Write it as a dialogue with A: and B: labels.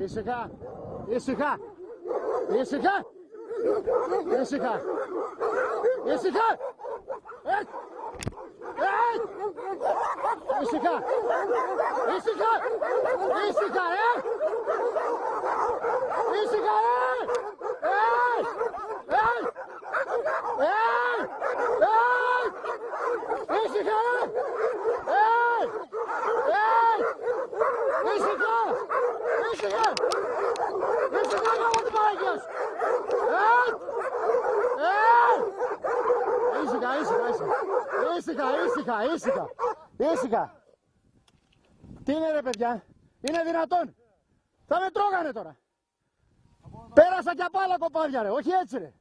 A: Ήσυχα. Ήσυχα. Ήσυχα. Ήσυχα. Ήσυχα. Ήσυχα. Ήσυχα. Ήσυχα, Ήσυχα, Ήσυχα, Ήσυχα. Ήσυχα, γάμο του Παναγιός. Ήσυχα. Τι είναι ρε παιδιά, είναι δυνατόν. Θα με τρώγανε τώρα. Πέρασα κι απ' άλλα κοπάδια ρε, όχι έτσι ρε.